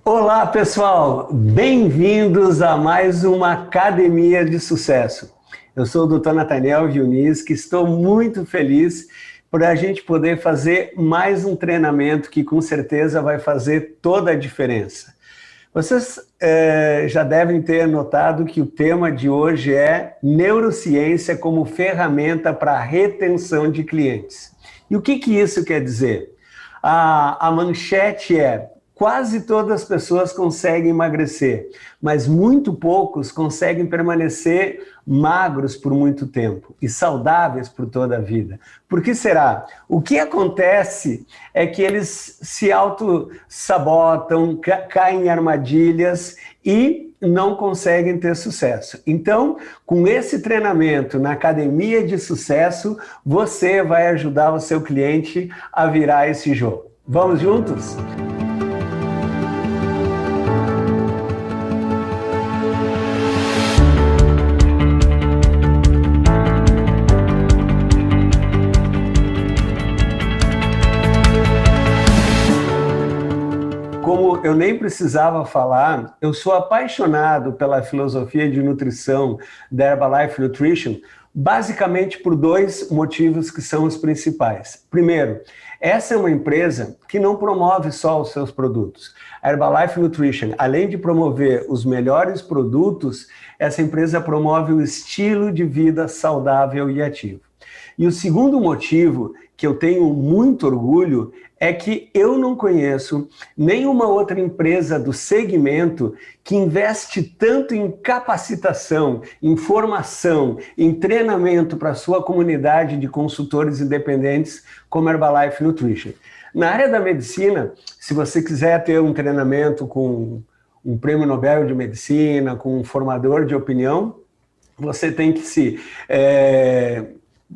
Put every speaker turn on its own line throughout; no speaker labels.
Olá, pessoal! Bem-vindos a mais uma Academia de Sucesso. Eu sou o Dr. Nathaniel Dionísio, que estou muito feliz por a gente poder fazer mais um treinamento que com certeza vai fazer toda a diferença. Vocês já devem ter notado que o tema de hoje é neurociência como ferramenta para a retenção de clientes. E o que isso quer dizer? A manchete é: quase todas as pessoas conseguem emagrecer, mas muito poucos conseguem permanecer magros por muito tempo e saudáveis por toda a vida. Por que será? O que acontece é que eles se auto-sabotam, caem em armadilhas e não conseguem ter sucesso. Então, com esse treinamento na Academia de Sucesso, você vai ajudar o seu cliente a virar esse jogo. Vamos juntos? Como eu nem precisava falar, eu sou apaixonado pela filosofia de nutrição da Herbalife Nutrition, basicamente por dois motivos que são os principais. Primeiro, essa é uma empresa que não promove só os seus produtos. A Herbalife Nutrition, além de promover os melhores produtos, essa empresa promove o estilo de vida saudável e ativo. E o segundo motivo, que eu tenho muito orgulho, é que eu não conheço nenhuma outra empresa do segmento que investe tanto em capacitação, em formação, em treinamento para a sua comunidade de consultores independentes como a Herbalife Nutrition. Na área da medicina, se você quiser ter um treinamento com um prêmio Nobel de Medicina, com um formador de opinião, você tem que se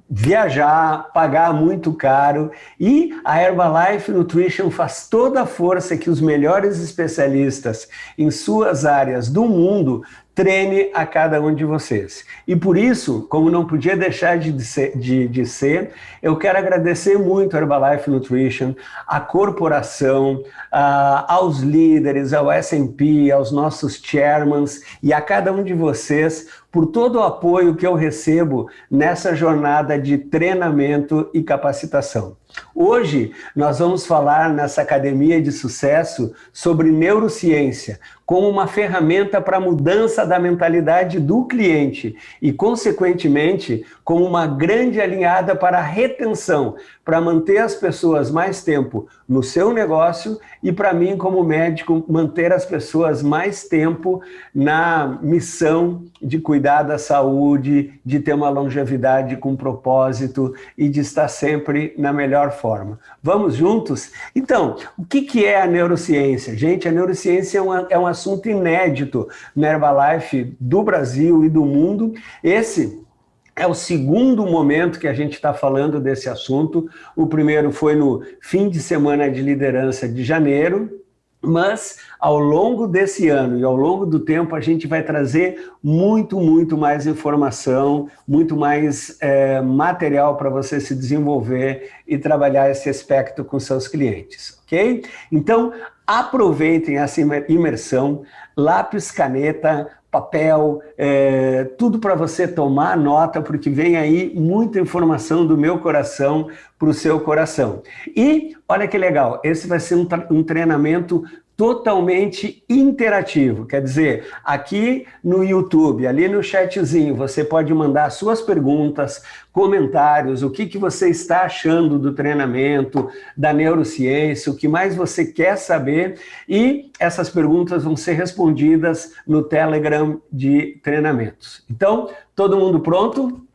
viajar, pagar muito caro, e a Herbalife Nutrition faz toda a força que os melhores especialistas em suas áreas do mundo treine a cada um de vocês. E por isso, como não podia deixar de ser, eu quero agradecer muito a Herbalife Nutrition, à corporação, aos líderes, ao S&P, aos nossos chairmans e a cada um de vocês por todo o apoio que eu recebo nessa jornada de treinamento e capacitação. Hoje nós vamos falar nessa Academia de Sucesso sobre neurociência como uma ferramenta para a mudança da mentalidade do cliente e, consequentemente, como uma grande alinhada para a retenção, para manter as pessoas mais tempo no seu negócio e, para mim, como médico, manter as pessoas mais tempo na missão de cuidar da saúde, de ter uma longevidade com propósito e de estar sempre na melhor forma. Vamos juntos? Então, o que é a neurociência? Gente, a neurociência é um assunto inédito na Herbalife do Brasil e do mundo. Esse é o segundo momento que a gente está falando desse assunto. O primeiro foi no fim de semana de liderança de janeiro, mas ao longo desse ano e ao longo do tempo a gente vai trazer muito mais informação, muito mais material para você se desenvolver e trabalhar esse aspecto com seus clientes, ok? Então, aproveitem essa imersão, lápis, caneta, papel, tudo para você tomar nota, porque vem aí muita informação do meu coração para o seu coração. E olha que legal, esse vai ser um treinamento totalmente interativo, quer dizer, aqui no YouTube, ali no chatzinho, você pode mandar suas perguntas, comentários, o que você está achando do treinamento, da neurociência, o que mais você quer saber, e essas perguntas vão ser respondidas no Telegram de treinamentos. Então, todo mundo pronto?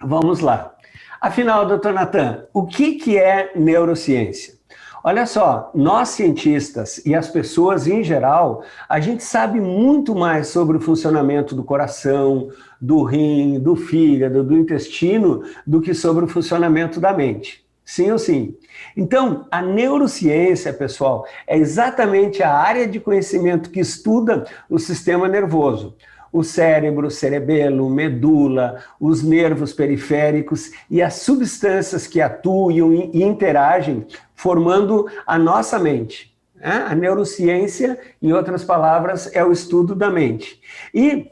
Vamos lá. Afinal, Dr. Nathan, o que é neurociência? Olha só, nós cientistas e as pessoas em geral, a gente sabe muito mais sobre o funcionamento do coração, do rim, do fígado, do intestino, do que sobre o funcionamento da mente. Sim ou sim? Então, a neurociência, pessoal, é exatamente a área de conhecimento que estuda o sistema nervoso. O cérebro, cerebelo, medula, os nervos periféricos e as substâncias que atuam e interagem formando a nossa mente. né? A neurociência, em outras palavras, é o estudo da mente. E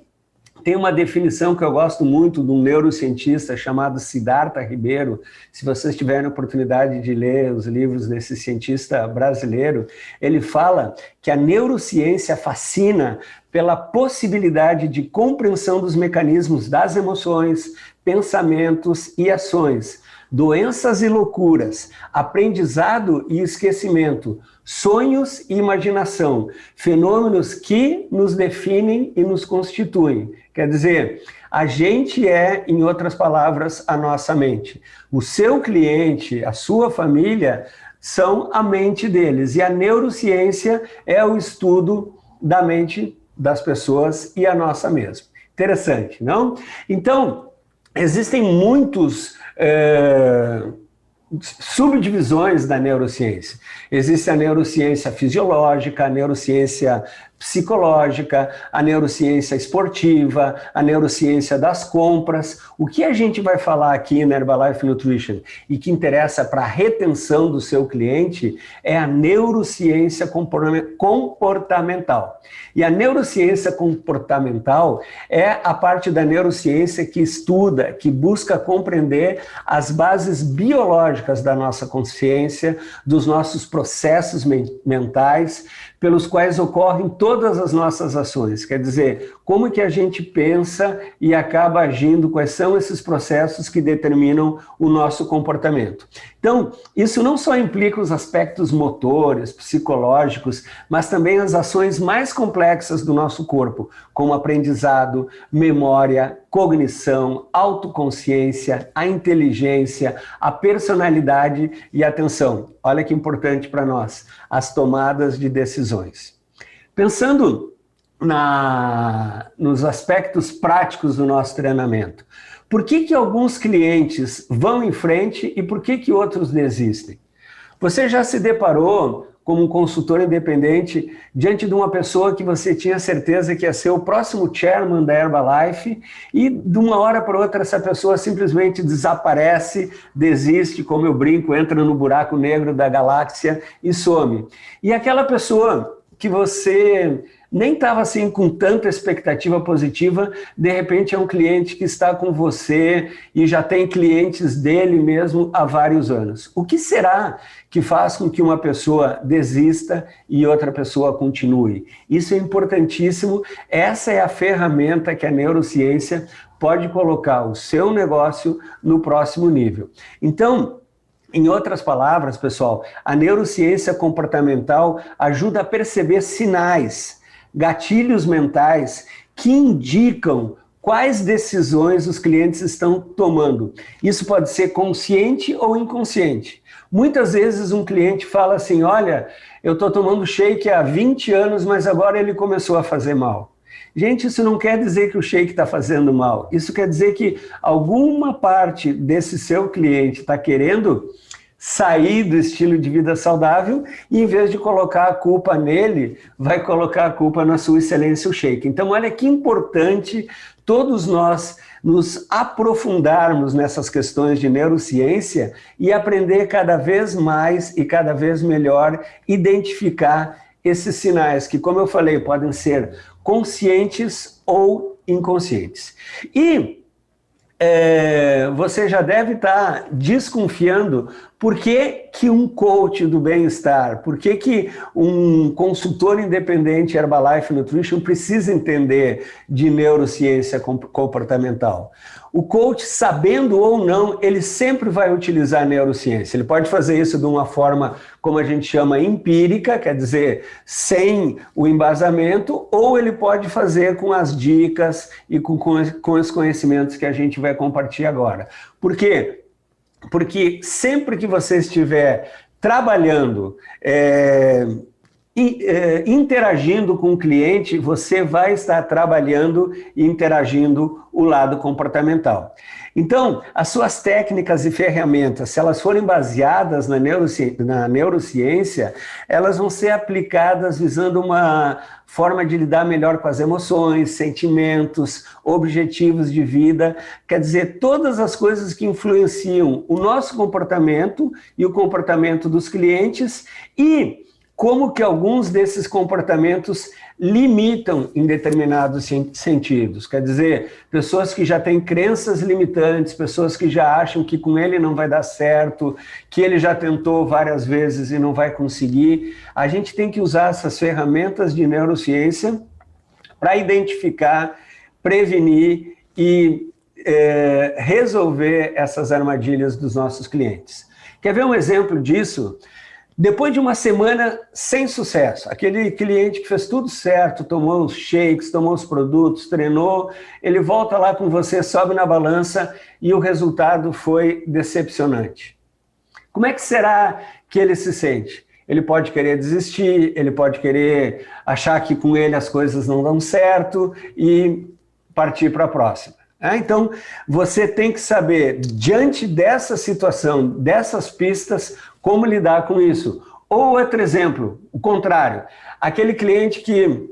tem uma definição que eu gosto muito de um neurocientista chamado Siddhartha Ribeiro. Se vocês tiverem a oportunidade de ler os livros desse cientista brasileiro, ele fala que a neurociência fascina pela possibilidade de compreensão dos mecanismos das emoções, pensamentos e ações, doenças e loucuras, aprendizado e esquecimento, sonhos e imaginação, fenômenos que nos definem e nos constituem. Quer dizer, a gente é, em outras palavras, a nossa mente. O seu cliente, a sua família, são a mente deles. E a neurociência é o estudo da mente das pessoas e a nossa mesma. Interessante, não? Então, existem muitos subdivisões da neurociência. Existe a neurociência fisiológica, a neurociência psicológica, a neurociência esportiva, a neurociência das compras. O que a gente vai falar aqui na Herbalife Nutrition e que interessa para a retenção do seu cliente é a neurociência comportamental. E a neurociência comportamental é a parte da neurociência que estuda, que busca compreender as bases biológicas da nossa consciência, dos nossos processos mentais, pelos quais ocorrem todas as nossas ações. Quer dizer, como que a gente pensa e acaba agindo, quais são esses processos que determinam o nosso comportamento. Então, isso não só implica os aspectos motores, psicológicos, mas também as ações mais complexas do nosso corpo, como aprendizado, memória, cognição, autoconsciência, a inteligência, a personalidade e a atenção. Olha que importante para nós, as tomadas de decisões. Pensando nos aspectos práticos do nosso treinamento, por que alguns clientes vão em frente e por que outros desistem? Você já se deparou como um consultor independente diante de uma pessoa que você tinha certeza que ia ser o próximo chairman da Herbalife e de uma hora para outra essa pessoa simplesmente desaparece, desiste, como eu brinco, entra no buraco negro da galáxia e some. E aquela pessoa que você nem estava assim com tanta expectativa positiva, de repente é um cliente que está com você e já tem clientes dele mesmo há vários anos. O que será que faz com que uma pessoa desista e outra pessoa continue? Isso é importantíssimo, essa é a ferramenta que a neurociência pode colocar o seu negócio no próximo nível. Então, em outras palavras, pessoal, a neurociência comportamental ajuda a perceber sinais, gatilhos mentais que indicam quais decisões os clientes estão tomando. Isso pode ser consciente ou inconsciente. Muitas vezes um cliente fala assim, olha, eu estou tomando shake há 20 anos, mas agora ele começou a fazer mal. Gente, isso não quer dizer que o shake está fazendo mal. Isso quer dizer que alguma parte desse seu cliente está querendo sair do estilo de vida saudável e, em vez de colocar a culpa nele, vai colocar a culpa na sua excelência, o shake. Então, olha que importante todos nós nos aprofundarmos nessas questões de neurociência e aprender cada vez mais e cada vez melhor identificar esses sinais que, como eu falei, podem ser conscientes ou inconscientes. E você já deve estar desconfiando por que um coach do bem-estar, por que um consultor independente Herbalife Nutrition precisa entender de neurociência comportamental. O coach, sabendo ou não, ele sempre vai utilizar a neurociência. Ele pode fazer isso de uma forma, como a gente chama, empírica, quer dizer, sem o embasamento, ou ele pode fazer com as dicas e com os conhecimentos que a gente vai compartilhar agora. Por quê? Porque sempre que você estiver trabalhando, interagindo com o cliente, você vai estar trabalhando e interagindo o lado comportamental. Então, as suas técnicas e ferramentas, se elas forem baseadas na neurociência, elas vão ser aplicadas visando uma forma de lidar melhor com as emoções, sentimentos, objetivos de vida, quer dizer, todas as coisas que influenciam o nosso comportamento e o comportamento dos clientes e como que alguns desses comportamentos limitam em determinados sentidos. Quer dizer, pessoas que já têm crenças limitantes, pessoas que já acham que com ele não vai dar certo, que ele já tentou várias vezes e não vai conseguir. A gente tem que usar essas ferramentas de neurociência para identificar, prevenir e resolver essas armadilhas dos nossos clientes. Quer ver um exemplo disso? Depois de uma semana sem sucesso, aquele cliente que fez tudo certo, tomou os shakes, tomou os produtos, treinou, ele volta lá com você, sobe na balança e o resultado foi decepcionante. Como é que será que ele se sente? Ele pode querer desistir, ele pode querer achar que com ele as coisas não dão certo e partir para a próxima. Então, você tem que saber, diante dessa situação, dessas pistas, como lidar com isso. Ou outro exemplo, o contrário, aquele cliente que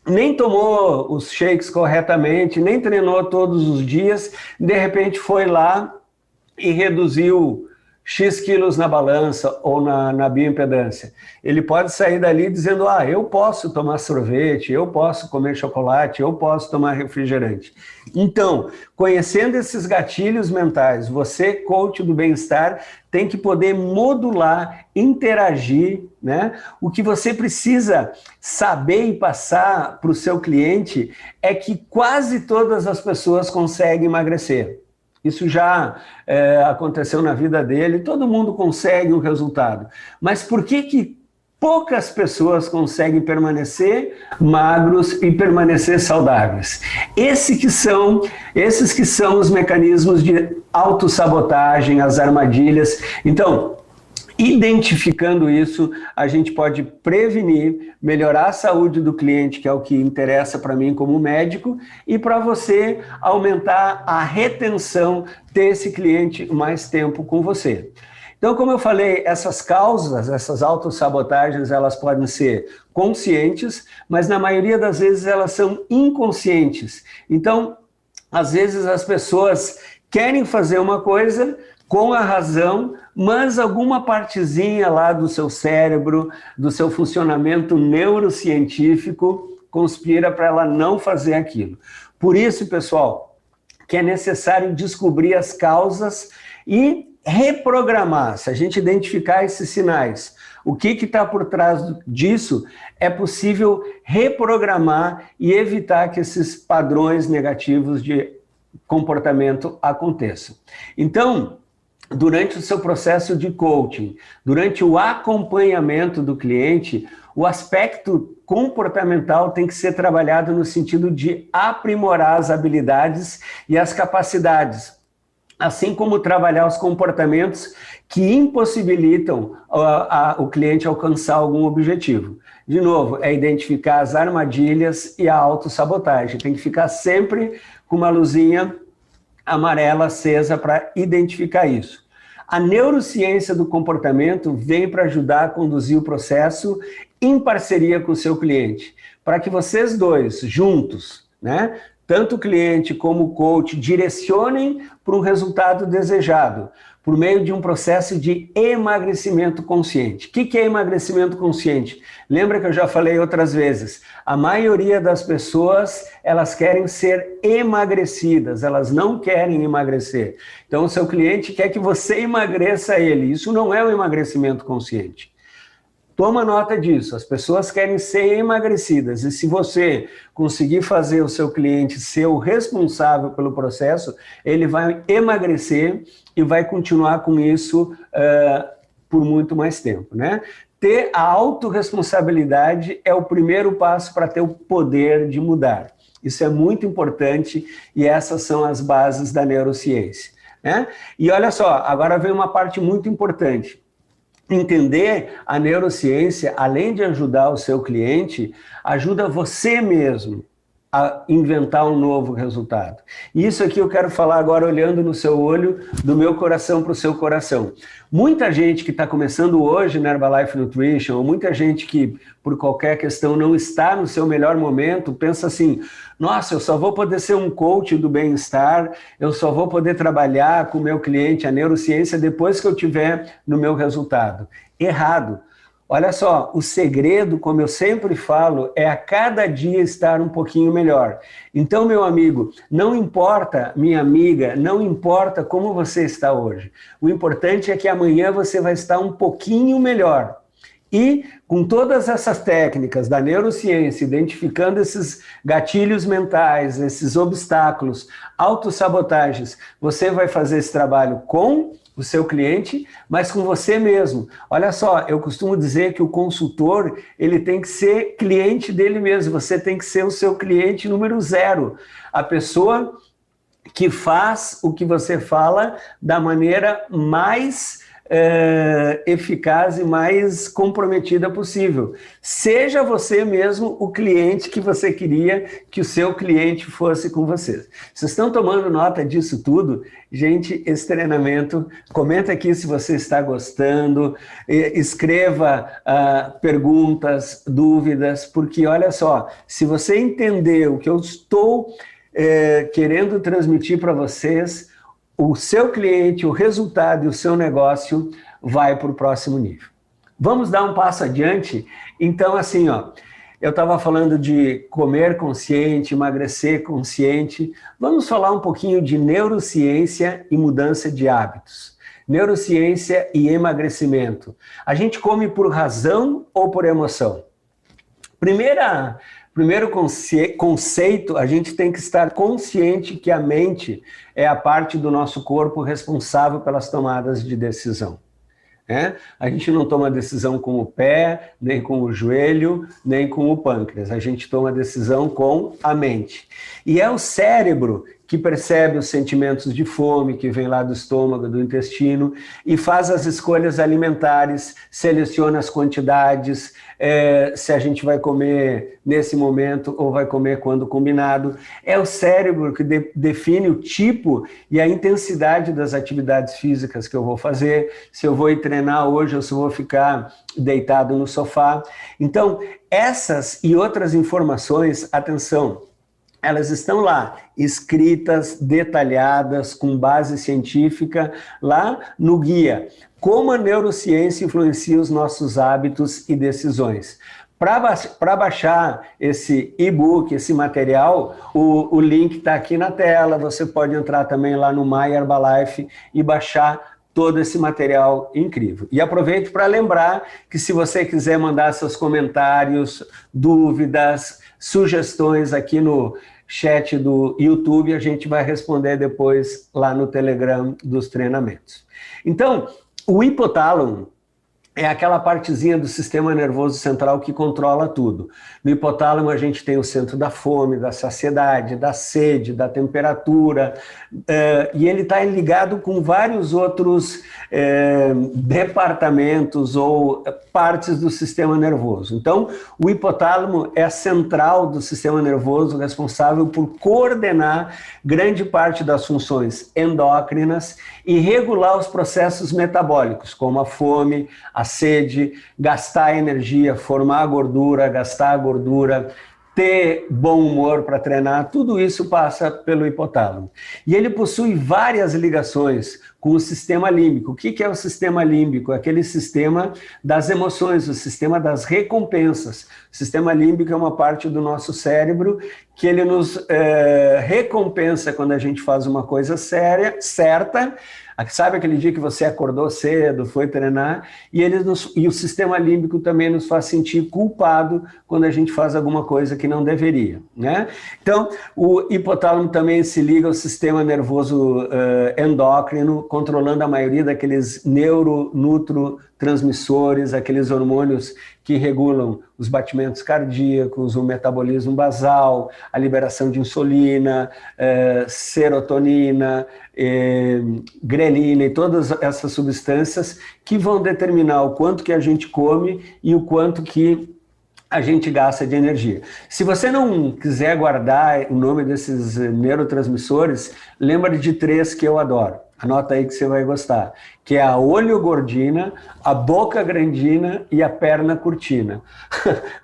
nem tomou os shakes corretamente, nem treinou todos os dias, de repente foi lá e reduziu X quilos na balança ou na bioimpedância. Ele pode sair dali dizendo, eu posso tomar sorvete, eu posso comer chocolate, eu posso tomar refrigerante. Então, conhecendo esses gatilhos mentais, você, coach do bem-estar, tem que poder modular, interagir, né? O que você precisa saber e passar para o seu cliente é que quase todas as pessoas conseguem emagrecer. Isso já aconteceu na vida dele, todo mundo consegue um resultado. Mas por que poucas pessoas conseguem permanecer magros e permanecer saudáveis? Esses que são os mecanismos de autossabotagem, as armadilhas. Então, identificando isso, a gente pode prevenir, melhorar a saúde do cliente, que é o que interessa para mim como médico, e para você aumentar a retenção desse cliente mais tempo com você. Então, como eu falei, essas causas, essas autossabotagens, elas podem ser conscientes, mas na maioria das vezes elas são inconscientes. Então, às vezes as pessoas querem fazer uma coisa com a razão, mas alguma partezinha lá do seu cérebro, do seu funcionamento neurocientífico, conspira para ela não fazer aquilo. Por isso, pessoal, que é necessário descobrir as causas e reprogramar. Se a gente identificar esses sinais, o que está por trás disso, é possível reprogramar e evitar que esses padrões negativos de comportamento aconteçam. Então, durante o seu processo de coaching, durante o acompanhamento do cliente, o aspecto comportamental tem que ser trabalhado no sentido de aprimorar as habilidades e as capacidades, assim como trabalhar os comportamentos que impossibilitam o cliente alcançar algum objetivo. De novo, é identificar as armadilhas e a autossabotagem. Tem que ficar sempre com uma luzinha amarela acesa para identificar isso. A neurociência do comportamento vem para ajudar a conduzir o processo em parceria com o seu cliente, para que vocês dois, juntos, né, tanto o cliente como o coach, direcionem para um resultado desejado, por meio de um processo de emagrecimento consciente. O que é emagrecimento consciente? Lembra que eu já falei outras vezes, a maioria das pessoas, elas querem ser emagrecidas, elas não querem emagrecer. Então, o seu cliente quer que você emagreça ele. Isso não é um emagrecimento consciente. Toma nota disso, as pessoas querem ser emagrecidas, e se você conseguir fazer o seu cliente ser o responsável pelo processo, ele vai emagrecer e vai continuar com isso por muito mais tempo, né? Ter a autorresponsabilidade é o primeiro passo para ter o poder de mudar. Isso é muito importante e essas são as bases da neurociência, né? E olha só, agora vem uma parte muito importante. Entender a neurociência, além de ajudar o seu cliente, ajuda você mesmo a inventar um novo resultado. E isso aqui eu quero falar agora olhando no seu olho, do meu coração para o seu coração. Muita gente que está começando hoje na Herbalife Nutrition, ou muita gente que, por qualquer questão, não está no seu melhor momento, pensa assim, nossa, eu só vou poder ser um coach do bem-estar, eu só vou poder trabalhar com o meu cliente, a neurociência, depois que eu tiver no meu resultado. Errado. Olha só, o segredo, como eu sempre falo, é a cada dia estar um pouquinho melhor. Então, meu amigo, não importa, minha amiga, não importa como você está hoje. O importante é que amanhã você vai estar um pouquinho melhor. E com todas essas técnicas da neurociência, identificando esses gatilhos mentais, esses obstáculos, autossabotagens, você vai fazer esse trabalho com o seu cliente, mas com você mesmo. Olha só, eu costumo dizer que o consultor, ele tem que ser cliente dele mesmo, você tem que ser o seu cliente número 0, a pessoa que faz o que você fala da maneira mais eficaz e mais comprometida possível. Seja você mesmo o cliente que você queria que o seu cliente fosse com você. Vocês estão tomando nota disso tudo? Gente, esse treinamento, comenta aqui se você está gostando, escreva perguntas, dúvidas, porque olha só, se você entender o que eu estou querendo transmitir para vocês, o seu cliente, o resultado e o seu negócio vai para o próximo nível. Vamos dar um passo adiante? Então, assim, ó, eu estava falando de comer consciente, emagrecer consciente. Vamos falar um pouquinho de neurociência e mudança de hábitos. Neurociência e emagrecimento. A gente come por razão ou por emoção? Primeiro conceito, a gente tem que estar consciente que a mente é a parte do nosso corpo responsável pelas tomadas de decisão. A gente não toma decisão com o pé, nem com o joelho, nem com o pâncreas. A gente toma decisão com a mente. E é o cérebro que percebe os sentimentos de fome que vem lá do estômago, do intestino, e faz as escolhas alimentares, seleciona as quantidades, se a gente vai comer nesse momento ou vai comer quando combinado. É o cérebro que define o tipo e a intensidade das atividades físicas que eu vou fazer, se eu vou ir treinar hoje ou se eu vou ficar deitado no sofá. Então, essas e outras informações, atenção, elas estão lá, escritas, detalhadas, com base científica, lá no guia. Como a neurociência influencia os nossos hábitos e decisões. Para baixar esse e-book, esse material, o link está aqui na tela, você pode entrar também lá no My Herbalife e baixar todo esse material incrível. E aproveito para lembrar que se você quiser mandar seus comentários, dúvidas, sugestões aqui no chat do YouTube, a gente vai responder depois lá no Telegram dos treinamentos. Então, o hipotálamo é aquela partezinha do sistema nervoso central que controla tudo. No hipotálamo a gente tem o centro da fome, da saciedade, da sede, da temperatura, e ele está ligado com vários outros departamentos ou partes do sistema nervoso. Então, o hipotálamo é a central do sistema nervoso responsável por coordenar grande parte das funções endócrinas e regular os processos metabólicos, como a fome, a sede, gastar energia, formar gordura, gastar gordura, ter bom humor para treinar, tudo isso passa pelo hipotálamo. E ele possui várias ligações com o sistema límbico. O que é o sistema límbico? Aquele sistema das emoções, o sistema das recompensas. O sistema límbico é uma parte do nosso cérebro que ele nos recompensa quando a gente faz uma coisa certa. Sabe aquele dia que você acordou cedo, foi treinar, e o sistema límbico também nos faz sentir culpado quando a gente faz alguma coisa que não deveria, né? Então, o hipotálamo também se liga ao sistema nervoso endócrino, controlando a maioria daqueles neurotransmissores, aqueles hormônios que regulam os batimentos cardíacos, o metabolismo basal, a liberação de insulina, serotonina, grelina e todas essas substâncias que vão determinar o quanto que a gente come e o quanto que a gente gasta de energia. Se você não quiser guardar o nome desses neurotransmissores, lembra de 3 que eu adoro. Anota aí que você vai gostar, que é a oleogordina, a bocagrandina e a perna curtina.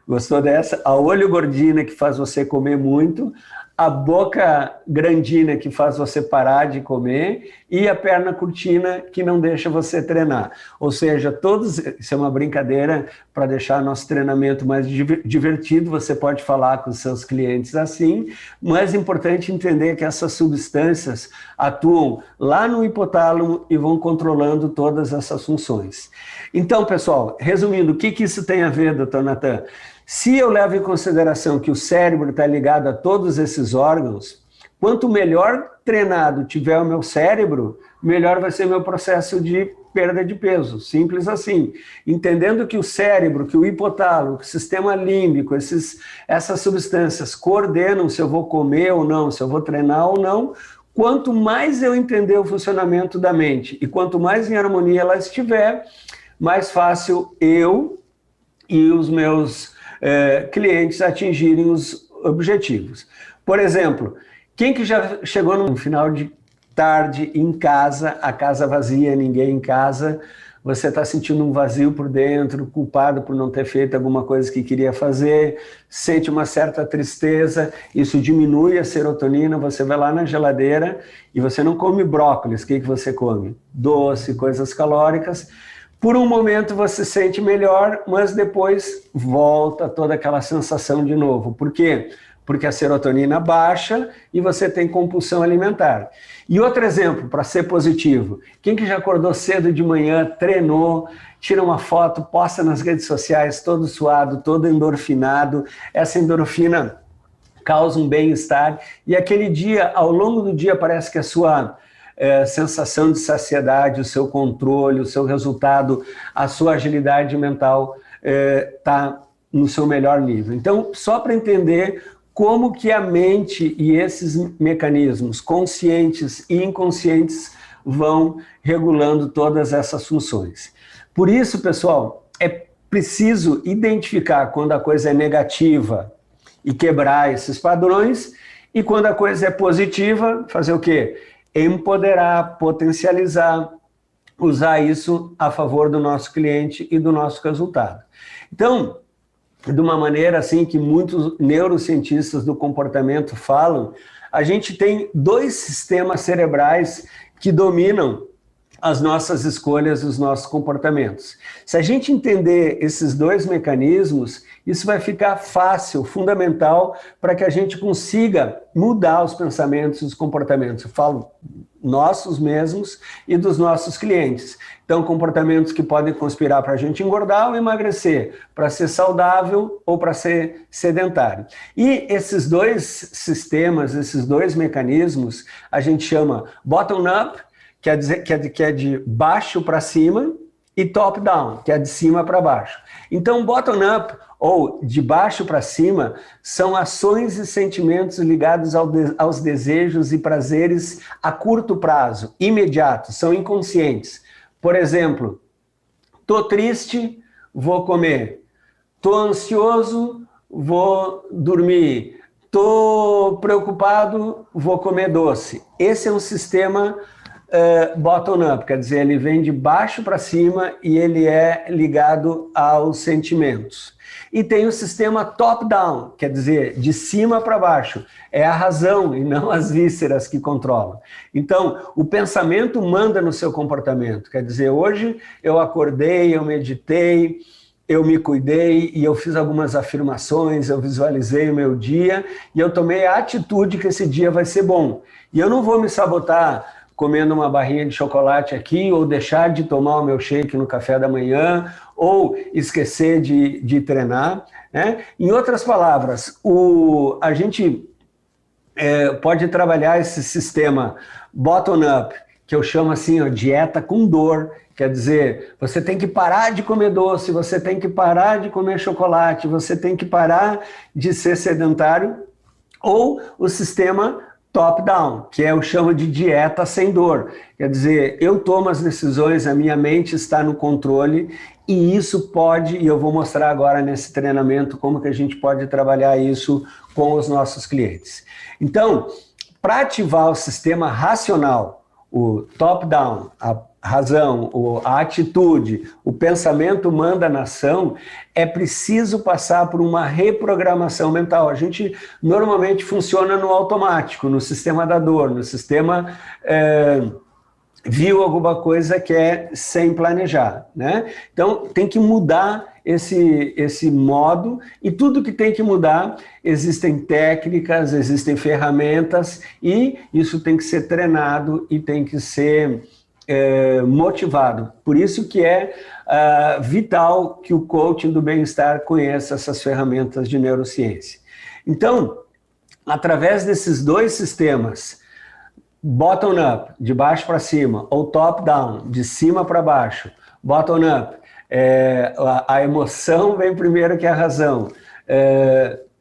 Gostou dessa? A oleogordina que faz você comer muito, a boca grandina que faz você parar de comer e a perna curtina que não deixa você treinar. Ou seja, isso é uma brincadeira para deixar nosso treinamento mais divertido, você pode falar com os seus clientes assim, mas é importante entender que essas substâncias atuam lá no hipotálamo e vão controlando todas essas funções. Então, pessoal, resumindo, o que isso tem a ver, doutor Natan? Se eu levo em consideração que o cérebro está ligado a todos esses órgãos, quanto melhor treinado tiver o meu cérebro, melhor vai ser meu processo de perda de peso. Simples assim. Entendendo que o cérebro, que o hipotálamo, que o sistema límbico, essas substâncias coordenam se eu vou comer ou não, se eu vou treinar ou não, quanto mais eu entender o funcionamento da mente e quanto mais em harmonia ela estiver, mais fácil eu e os meus clientes atingirem os objetivos. Por exemplo, quem que já chegou no final de tarde em casa, a casa vazia, ninguém em casa, você está sentindo um vazio por dentro, culpado por não ter feito alguma coisa que queria fazer, sente uma certa tristeza, isso diminui a serotonina, você vai lá na geladeira e você não come brócolis, o que você come? Doce, coisas calóricas. Por um momento você se sente melhor, mas depois volta toda aquela sensação de novo. Por quê? Porque a serotonina baixa e você tem compulsão alimentar. E outro exemplo, para ser positivo, quem que já acordou cedo de manhã, treinou, tira uma foto, posta nas redes sociais, todo suado, todo endorfinado, essa endorfina causa um bem-estar, e aquele dia, ao longo do dia, parece que a sua sensação de saciedade, o seu controle, o seu resultado, a sua agilidade mental está no seu melhor nível. Então, só para entender como que a mente e esses mecanismos conscientes e inconscientes vão regulando todas essas funções. Por isso, pessoal, é preciso identificar quando a coisa é negativa e quebrar esses padrões, e quando a coisa é positiva, fazer o quê? Empoderar, potencializar, usar isso a favor do nosso cliente e do nosso resultado. Então, de uma maneira assim que muitos neurocientistas do comportamento falam, a gente tem dois sistemas cerebrais que dominam as nossas escolhas e os nossos comportamentos. Se a gente entender esses dois mecanismos, isso vai ficar fácil, fundamental, para que a gente consiga mudar os pensamentos e os comportamentos. Eu falo nossos mesmos e dos nossos clientes. Então, comportamentos que podem conspirar para a gente engordar ou emagrecer, para ser saudável ou para ser sedentário. E esses dois sistemas, esses dois mecanismos, a gente chama bottom-up, que é de baixo para cima, e top-down, que é de cima para baixo. Então, bottom-up, ou de baixo para cima, são ações e sentimentos ligados aos desejos e prazeres a curto prazo, imediatos, são inconscientes. Por exemplo, tô triste, vou comer. Tô ansioso, vou dormir. Tô preocupado, vou comer doce. Esse é um sistema bottom-up, quer dizer, ele vem de baixo para cima e ele é ligado aos sentimentos. E tem o sistema top-down, quer dizer, de cima para baixo. É a razão e não as vísceras que controlam. Então, o pensamento manda no seu comportamento. Quer dizer, hoje eu acordei, eu meditei, eu me cuidei e eu fiz algumas afirmações, eu visualizei o meu dia e eu tomei a atitude que esse dia vai ser bom. E eu não vou me sabotar comendo uma barrinha de chocolate aqui, ou deixar de tomar o meu shake no café da manhã, ou esquecer de treinar, né? Em outras palavras, a gente pode trabalhar esse sistema bottom-up, que eu chamo assim, ó, dieta com dor. Quer dizer, você tem que parar de comer doce, você tem que parar de comer chocolate, você tem que parar de ser sedentário, ou o sistema top-down, que eu chamo de dieta sem dor. Quer dizer, eu tomo as decisões, a minha mente está no controle, e isso pode, e eu vou mostrar agora nesse treinamento como que a gente pode trabalhar isso com os nossos clientes. Então, para ativar o sistema racional, o top-down, razão, a atitude, o pensamento manda na ação, é preciso passar por uma reprogramação mental. A gente normalmente funciona no automático, no sistema da dor, no sistema... viu alguma coisa que é sem planejar, né? Então, tem que mudar esse modo, e tudo que tem que mudar, existem técnicas, existem ferramentas, e isso tem que ser treinado e tem que ser motivado. Por isso que é vital que o coaching do bem-estar conheça essas ferramentas de neurociência. Então, através desses dois sistemas, bottom-up, de baixo para cima, ou top-down, de cima para baixo. Bottom-up, a emoção vem primeiro que a razão.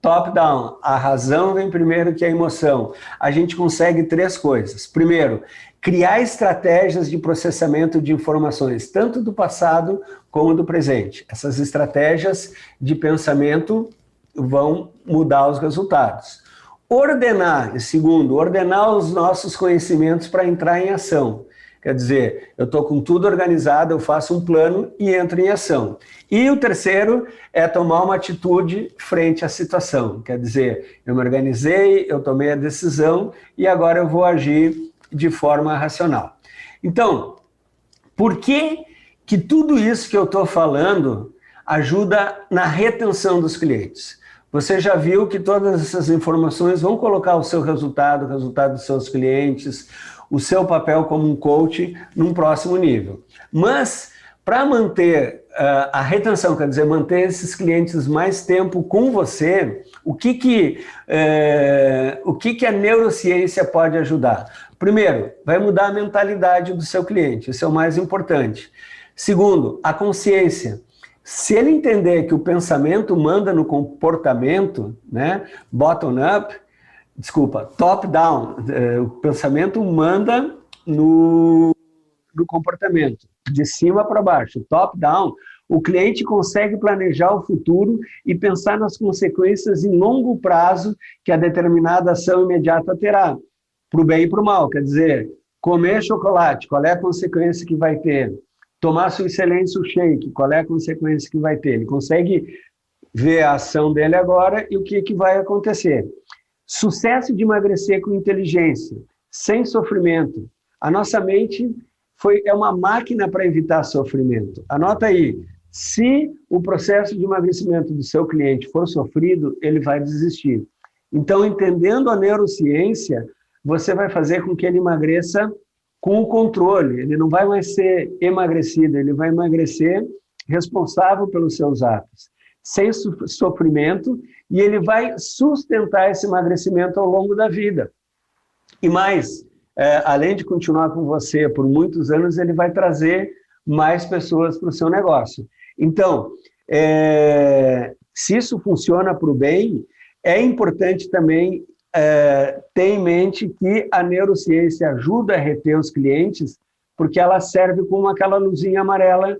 Top-down, a razão vem primeiro que a emoção. A gente consegue três coisas. Primeiro, criar estratégias de processamento de informações, tanto do passado como do presente. Essas estratégias de pensamento vão mudar os resultados. Ordenar, segundo, ordenar os nossos conhecimentos para entrar em ação. Quer dizer, eu estou com tudo organizado, eu faço um plano e entro em ação. E o terceiro é tomar uma atitude frente à situação. Quer dizer, eu me organizei, eu tomei a decisão e agora eu vou agir de forma racional. Então, por que tudo isso que eu estou falando ajuda na retenção dos clientes? Você já viu que todas essas informações vão colocar o seu resultado, o resultado dos seus clientes, o seu papel como um coach num próximo nível. Mas, para manter a retenção, quer dizer, manter esses clientes mais tempo com você, o que a neurociência pode ajudar? Primeiro, vai mudar a mentalidade do seu cliente, isso é o mais importante. Segundo, a consciência. Se ele entender que o pensamento manda no comportamento, né, top-down, o pensamento manda no comportamento, de cima para baixo, top-down, o cliente consegue planejar o futuro e pensar nas consequências em longo prazo que a determinada ação imediata terá, para o bem e para o mal. Quer dizer, comer chocolate, qual é a consequência que vai ter? Tomar seu excelência shake, qual é a consequência que vai ter? Ele consegue ver a ação dele agora e o que vai acontecer. Sucesso de emagrecer com inteligência, sem sofrimento. A nossa mente é uma máquina para evitar sofrimento. Anota aí, se o processo de emagrecimento do seu cliente for sofrido, ele vai desistir. Então, entendendo a neurociência, você vai fazer com que ele emagreça com o controle, ele não vai mais ser emagrecido, ele vai emagrecer responsável pelos seus atos, sem sofrimento, e ele vai sustentar esse emagrecimento ao longo da vida. E mais, além de continuar com você por muitos anos, ele vai trazer mais pessoas para o seu negócio. Então, se isso funciona para o bem, é importante também ter em mente que a neurociência ajuda a reter os clientes, porque ela serve como aquela luzinha amarela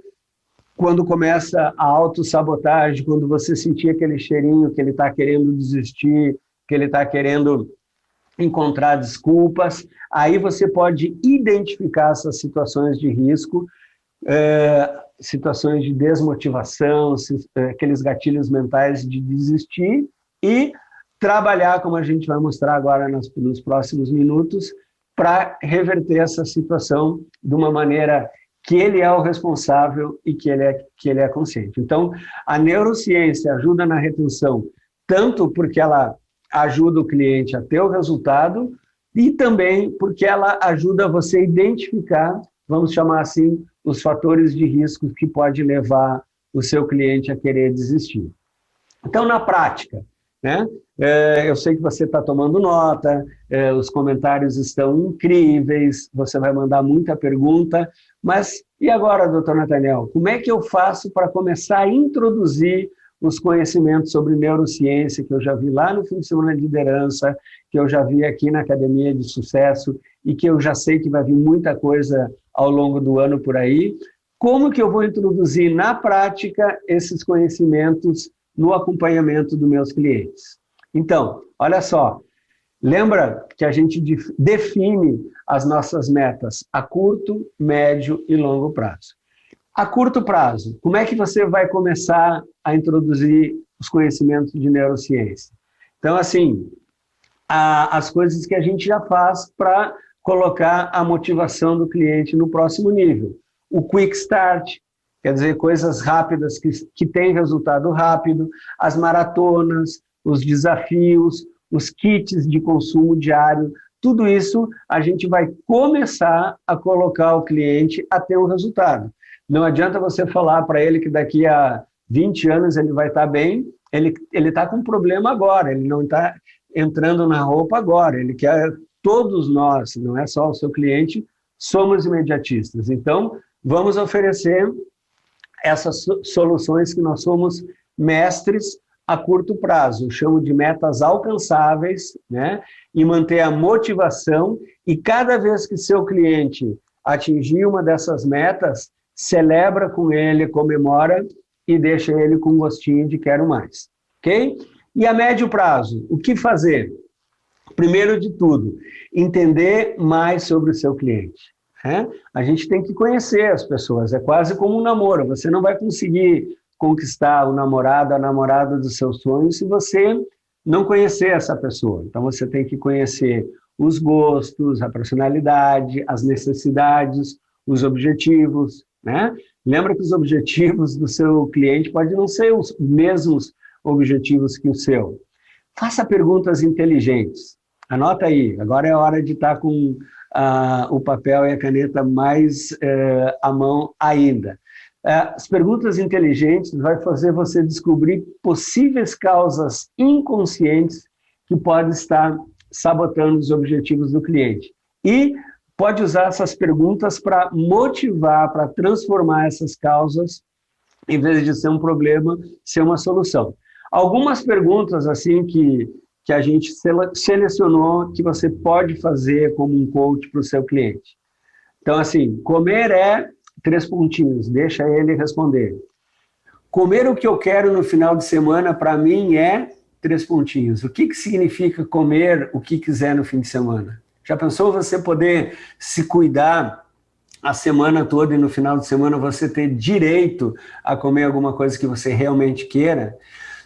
quando começa a autossabotagem, quando você sentir aquele cheirinho que ele está querendo desistir, que ele está querendo encontrar desculpas, aí você pode identificar essas situações de risco, situações de desmotivação, aqueles gatilhos mentais de desistir e trabalhar, como a gente vai mostrar agora nos próximos minutos, para reverter essa situação de uma maneira que ele é o responsável e que ele é consciente. Então, a neurociência ajuda na retenção, tanto porque ela ajuda o cliente a ter o resultado, e também porque ela ajuda você a identificar, vamos chamar assim, os fatores de risco que pode levar o seu cliente a querer desistir. Então, na prática, né? Eu sei que você está tomando nota, os comentários estão incríveis, você vai mandar muita pergunta, mas e agora, doutor Nathaniel, como é que eu faço para começar a introduzir os conhecimentos sobre neurociência que eu já vi lá no Fim de Semana de Liderança, que eu já vi aqui na Academia de Sucesso e que eu já sei que vai vir muita coisa ao longo do ano por aí? Como que eu vou introduzir na prática esses conhecimentos no acompanhamento dos meus clientes? Então, olha só, Lembra que a gente define as nossas metas a curto, médio e longo prazo. A curto prazo, como é que você vai começar a introduzir os conhecimentos de neurociência? Então, assim, as coisas que a gente já faz para colocar a motivação do cliente no próximo nível. O Quick Start, quer dizer, coisas rápidas que têm resultado rápido, as maratonas, os desafios, os kits de consumo diário, tudo isso a gente vai começar a colocar o cliente a ter um resultado. Não adianta você falar para ele que daqui a 20 anos ele vai estar bem, ele está com um problema agora, ele não está entrando na roupa agora, ele quer, todos nós, não é só o seu cliente, somos imediatistas. Então, vamos oferecer essas soluções que nós somos mestres a curto prazo, eu chamo de metas alcançáveis, né? E manter a motivação, e cada vez que seu cliente atingir uma dessas metas, celebra com ele, comemora e deixa ele com um gostinho de quero mais, ok? E a médio prazo, o que fazer? Primeiro de tudo, entender mais sobre o seu cliente. Né? A gente tem que conhecer as pessoas, é quase como um namoro, você não vai conseguir conquistar o namorado, a namorada dos seus sonhos se você não conhecer essa pessoa. Então você tem que conhecer os gostos, a personalidade, as necessidades, os objetivos, né? Lembra que os objetivos do seu cliente podem não ser os mesmos objetivos que o seu. Faça perguntas inteligentes. Anota aí, agora é a hora de estar com o papel e a caneta mais à mão ainda. As perguntas inteligentes vai fazer você descobrir possíveis causas inconscientes que podem estar sabotando os objetivos do cliente. E pode usar essas perguntas para motivar, para transformar essas causas, em vez de ser um problema, ser uma solução. Algumas perguntas assim que a gente selecionou que você pode fazer como um coach para o seu cliente. Então, assim, comer é 3 pontinhos, deixa ele responder. Comer o que eu quero no final de semana, para mim, é 3 pontinhos. O que significa comer o que quiser no fim de semana? Já pensou você poder se cuidar a semana toda e no final de semana você ter direito a comer alguma coisa que você realmente queira?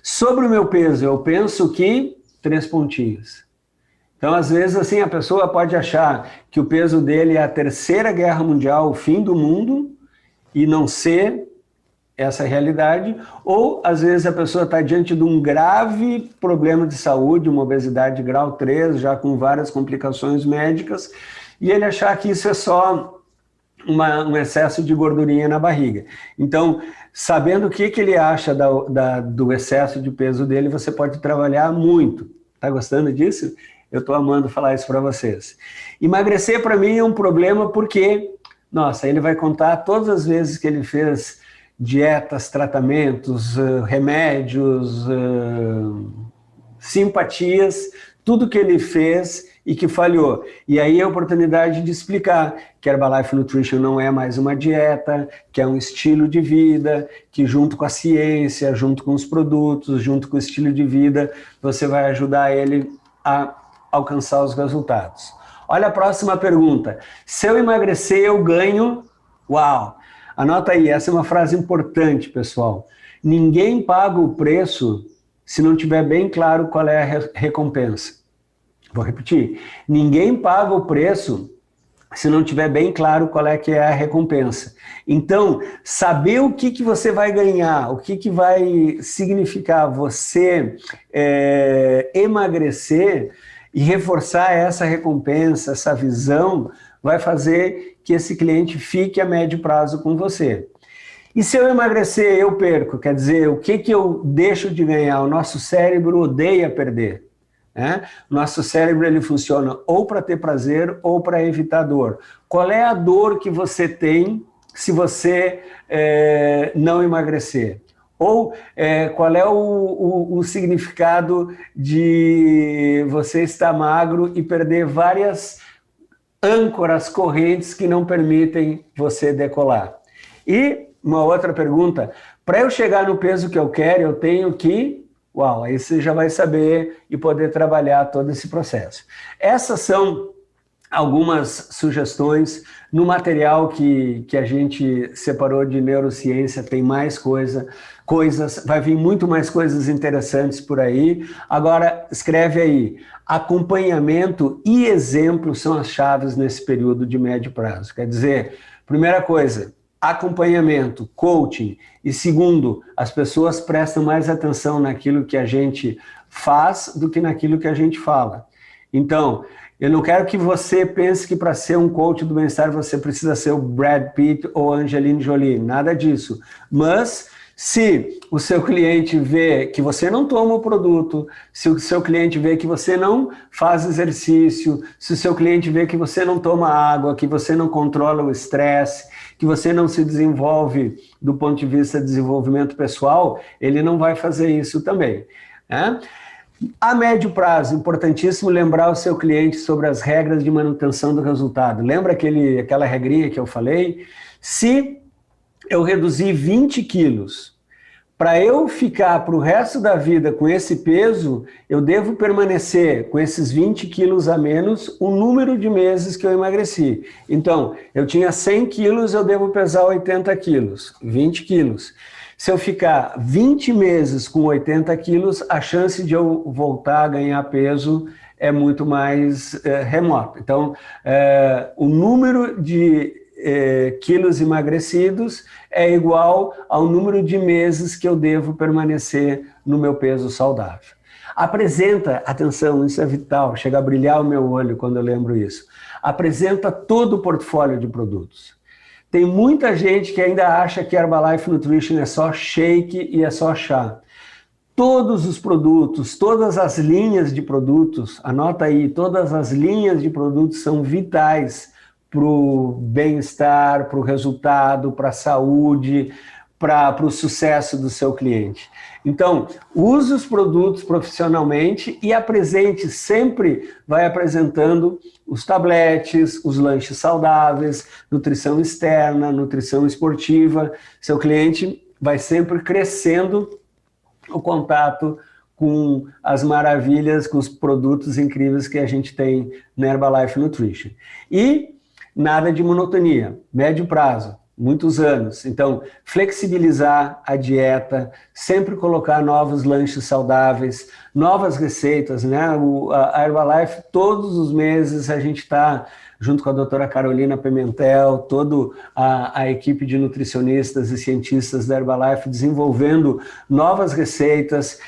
Sobre o meu peso, eu penso que 3 pontinhos. Então, às vezes, assim, a pessoa pode achar que o peso dele é a Terceira Guerra Mundial, o fim do mundo, e não ser essa realidade, ou, às vezes, a pessoa está diante de um grave problema de saúde, uma obesidade grau 3, já com várias complicações médicas, e ele achar que isso é só um excesso de gordurinha na barriga. Então, sabendo o que ele acha do excesso de peso dele, você pode trabalhar muito. Está gostando disso? Eu estou amando falar isso para vocês. Emagrecer, para mim, é um problema porque, nossa, ele vai contar todas as vezes que ele fez dietas, tratamentos, remédios, simpatias, tudo que ele fez e que falhou. E aí a oportunidade de explicar que Herbalife Nutrition não é mais uma dieta, que é um estilo de vida, que junto com a ciência, junto com os produtos, junto com o estilo de vida, você vai ajudar ele a alcançar os resultados. Olha a próxima pergunta. Se eu emagrecer, eu ganho... Uau! Anota aí, essa é uma frase importante, pessoal. Ninguém paga o preço se não tiver bem claro qual é a recompensa. Vou repetir. Ninguém paga o preço se não tiver bem claro qual é que é a recompensa. Então, saber o que você vai ganhar, o que vai significar você emagrecer e reforçar essa recompensa, essa visão, vai fazer que esse cliente fique a médio prazo com você. E se eu emagrecer, eu perco? Quer dizer, o que eu deixo de ganhar? O nosso cérebro odeia perder. Né? Nosso cérebro ele funciona ou para ter prazer ou para evitar dor. Qual é a dor que você tem se você não emagrecer? Ou qual é o significado de você estar magro e perder várias âncoras correntes que não permitem você decolar? E uma outra pergunta, para eu chegar no peso que eu quero, eu tenho que Uau, aí você já vai saber e poder trabalhar todo esse processo. Essas são algumas sugestões no material que a gente separou de neurociência, tem mais coisas, vai vir muito mais coisas interessantes por aí. Agora, escreve aí, acompanhamento e exemplo são as chaves nesse período de médio prazo. Quer dizer, primeira coisa, acompanhamento, coaching, e segundo, as pessoas prestam mais atenção naquilo que a gente faz do que naquilo que a gente fala. Então, eu não quero que você pense que para ser um coach do bem-estar você precisa ser o Brad Pitt ou Angelina Jolie, nada disso. Mas se o seu cliente vê que você não toma o produto, se o seu cliente vê que você não faz exercício, se o seu cliente vê que você não toma água, que você não controla o estresse, que você não se desenvolve do ponto de vista de desenvolvimento pessoal, ele não vai fazer isso também, né? A médio prazo, importantíssimo lembrar o seu cliente sobre as regras de manutenção do resultado. Lembra aquela regrinha que eu falei? Se eu reduzir 20 quilos, para eu ficar para o resto da vida com esse peso, eu devo permanecer com esses 20 quilos a menos o número de meses que eu emagreci. Então, eu tinha 100 quilos, eu devo pesar 80 quilos, 20 quilos. Se eu ficar 20 meses com 80 quilos, a chance de eu voltar a ganhar peso é muito mais remota. Então, o número de quilos emagrecidos é igual ao número de meses que eu devo permanecer no meu peso saudável. Apresenta, atenção, isso é vital, chega a brilhar o meu olho quando eu lembro isso. Apresenta todo o portfólio de produtos. Tem muita gente que ainda acha que Herbalife Nutrition é só shake e é só chá. Todos os produtos, todas as linhas de produtos, anota aí, todas as linhas de produtos são vitais para o bem-estar, para o resultado, para a saúde, para o sucesso do seu cliente. Então, use os produtos profissionalmente e apresente, sempre vai apresentando os tabletes, os lanches saudáveis, nutrição externa, nutrição esportiva. Seu cliente vai sempre crescendo o contato com as maravilhas, com os produtos incríveis que a gente tem na Herbalife Nutrition. E nada de monotonia, médio prazo, muitos anos. Então, flexibilizar a dieta, sempre colocar novos lanches saudáveis, novas receitas, né? A Herbalife, todos os meses a gente está, junto com a doutora Carolina Pimentel, toda a equipe de nutricionistas e cientistas da Herbalife, desenvolvendo novas receitas,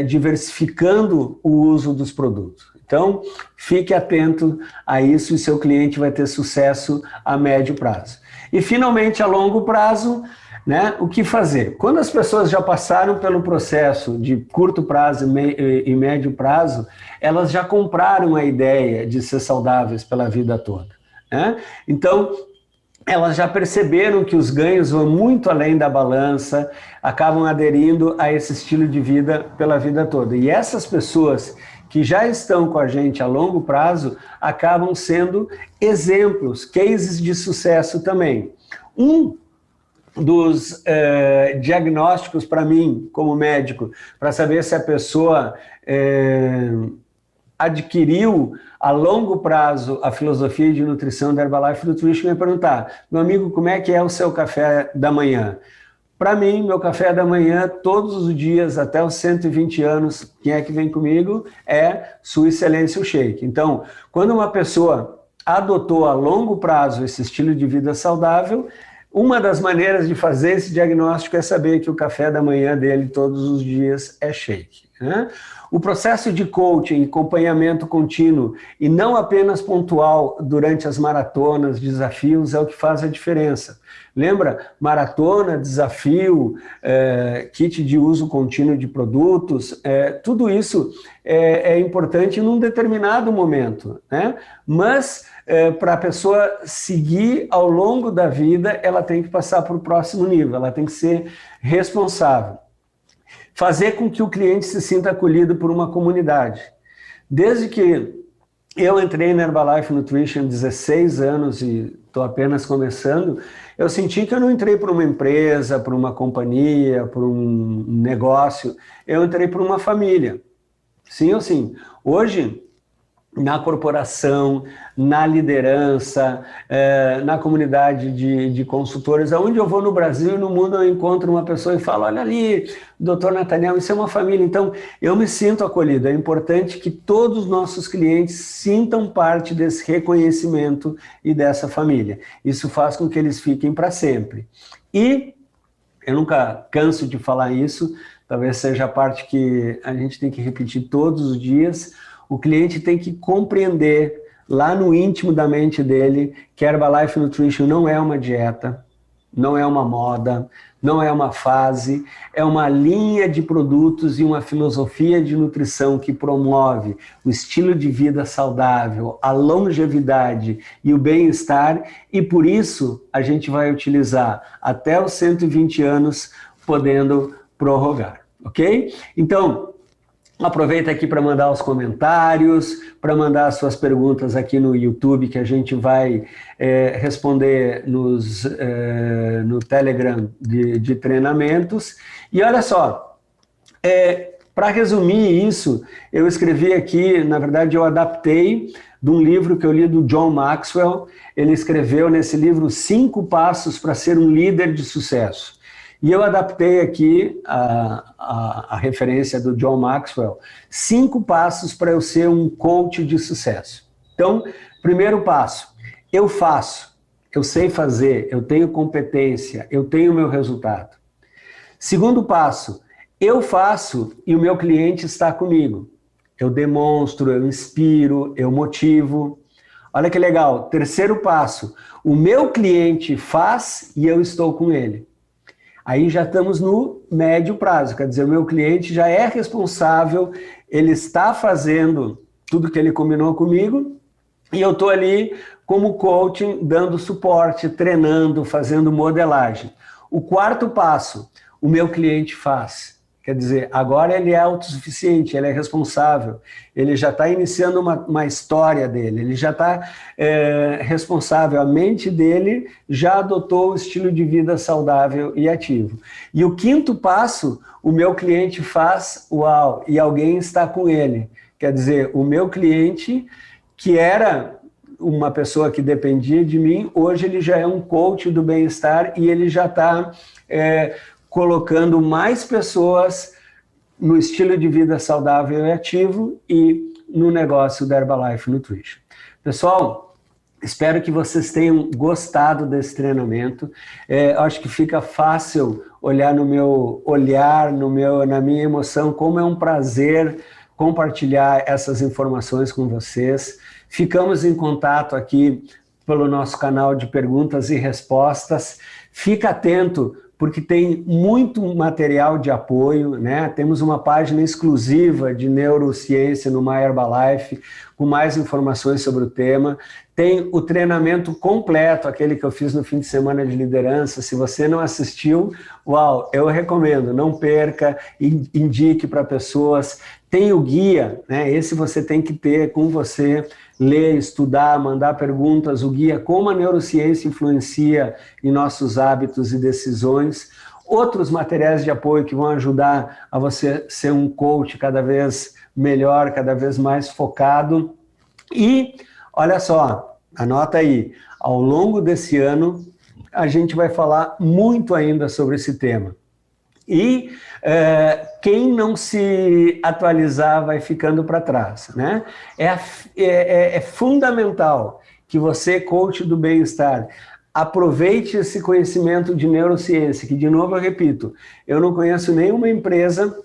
diversificando o uso dos produtos. Então, fique atento a isso e seu cliente vai ter sucesso a médio prazo. E, finalmente, a longo prazo, né, o que fazer? Quando as pessoas já passaram pelo processo de curto prazo e médio prazo, elas já compraram a ideia de ser saudáveis pela vida toda, né? Então, elas já perceberam que os ganhos vão muito além da balança, acabam aderindo a esse estilo de vida pela vida toda. E essas pessoas que já estão com a gente a longo prazo, acabam sendo exemplos, cases de sucesso também. Um dos diagnósticos para mim, como médico, para saber se a pessoa adquiriu a longo prazo a filosofia de nutrição da Herbalife Nutrition, é perguntar, meu amigo, como é que é o seu café da manhã? Para mim, meu café da manhã, todos os dias, até os 120 anos, quem é que vem comigo é Sua Excelência o Shake. Então, quando uma pessoa adotou a longo prazo esse estilo de vida saudável, uma das maneiras de fazer esse diagnóstico é saber que o café da manhã dele todos os dias é shake, né? O processo de coaching, acompanhamento contínuo e não apenas pontual durante as maratonas, desafios, é o que faz a diferença. Lembra? Maratona, desafio, kit de uso contínuo de produtos, tudo isso é importante num determinado momento, né? Mas para a pessoa seguir ao longo da vida, ela tem que passar para o próximo nível, ela tem que ser responsável. Fazer com que o cliente se sinta acolhido por uma comunidade. Desde que Eu entrei na Herbalife Nutrition há 16 anos e estou apenas começando. Eu senti que eu não entrei para uma empresa, para uma companhia, para um negócio. Eu entrei para uma família. Sim ou sim. Hoje, na corporação, na liderança, na comunidade de consultores, aonde eu vou no Brasil e no mundo, eu encontro uma pessoa e falo, olha ali, doutor Nathaniel, isso é uma família. Então, eu me sinto acolhido. É importante que todos os nossos clientes sintam parte desse reconhecimento e dessa família. Isso faz com que eles fiquem para sempre. E eu nunca canso de falar isso, talvez seja a parte que a gente tem que repetir todos os dias. O cliente tem que compreender lá no íntimo da mente dele que Herbalife Nutrition não é uma dieta, não é uma moda, não é uma fase, é uma linha de produtos e uma filosofia de nutrição que promove o estilo de vida saudável, a longevidade e o bem-estar, e por isso a gente vai utilizar até os 120 anos, podendo prorrogar, ok? Então, aproveita aqui para mandar os comentários, para mandar as suas perguntas aqui no YouTube, que a gente vai responder no Telegram de treinamentos. E olha só, para resumir isso, eu escrevi aqui, na verdade eu adaptei de um livro que eu li do John Maxwell. Ele escreveu nesse livro 5 passos para ser um líder de sucesso. E eu adaptei aqui a referência do John Maxwell, 5 passos para eu ser um coach de sucesso. Então, primeiro passo, eu faço, eu sei fazer, eu tenho competência, eu tenho meu resultado. Segundo passo, eu faço e o meu cliente está comigo. Eu demonstro, eu inspiro, eu motivo. Olha que legal. Terceiro passo, o meu cliente faz e eu estou com ele. Aí já estamos no médio prazo, quer dizer, o meu cliente já é responsável, ele está fazendo tudo que ele combinou comigo e eu estou ali como coaching, dando suporte, treinando, fazendo modelagem. O quarto passo, o meu cliente faz. Quer dizer, agora ele é autossuficiente, ele é responsável, ele já está iniciando uma história dele, ele já está responsável, a mente dele já adotou o estilo de vida saudável e ativo. E o quinto passo, o meu cliente faz, uau, e alguém está com ele. Quer dizer, o meu cliente, que era uma pessoa que dependia de mim, hoje ele já é um coach do bem-estar e ele já está colocando mais pessoas no estilo de vida saudável e ativo e no negócio da Herbalife Nutrition. Pessoal, espero que vocês tenham gostado desse treinamento. Acho que fica fácil olhar no meu olhar, na minha emoção, como é um prazer compartilhar essas informações com vocês. Ficamos em contato aqui pelo nosso canal de perguntas e respostas. Fica atento, porque tem muito material de apoio, né? Temos uma página exclusiva de neurociência no My Herbalife, com mais informações sobre o tema. Tem o treinamento completo, aquele que eu fiz no fim de semana de liderança. Se você não assistiu, uau, eu recomendo, não perca, indique para pessoas. Tem o guia, né? Esse você tem que ter com você, ler, estudar, mandar perguntas, o guia Como a Neurociência Influencia em Nossos Hábitos e Decisões. Outros materiais de apoio que vão ajudar a você ser um coach cada vez melhor, cada vez mais focado. E, olha só, anota aí, ao longo desse ano, a gente vai falar muito ainda sobre esse tema. E quem não se atualizar vai ficando para trás, né? É fundamental que você, coach do bem-estar, aproveite esse conhecimento de neurociência, que, de novo, eu repito, eu não conheço nenhuma empresa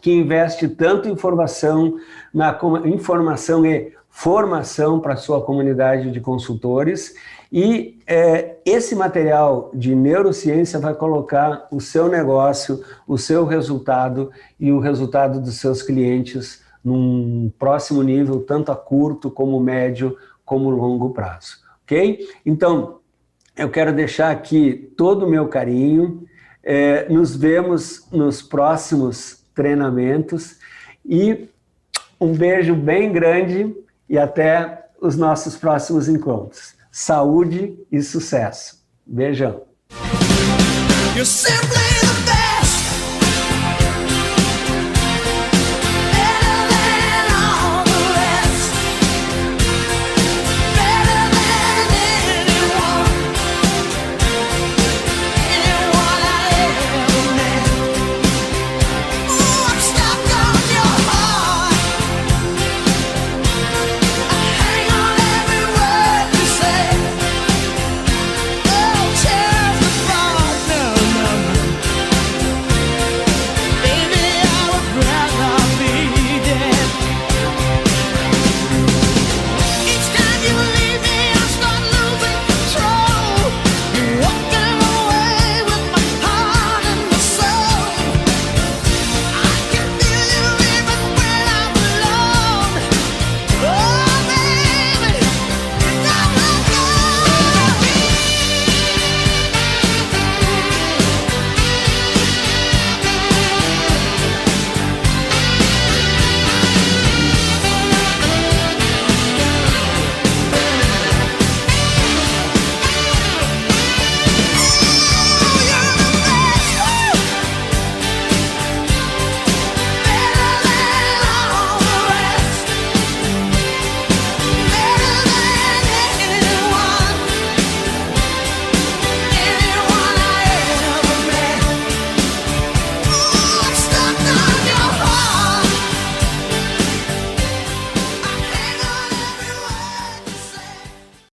que investe tanto em informação e formação para a sua comunidade de consultores. E esse material de neurociência vai colocar o seu negócio, o seu resultado e o resultado dos seus clientes num próximo nível, tanto a curto, como médio, como longo prazo, ok? Então, eu quero deixar aqui todo o meu carinho, nos vemos nos próximos treinamentos e um beijo bem grande e até os nossos próximos encontros. Saúde e sucesso. Beijão.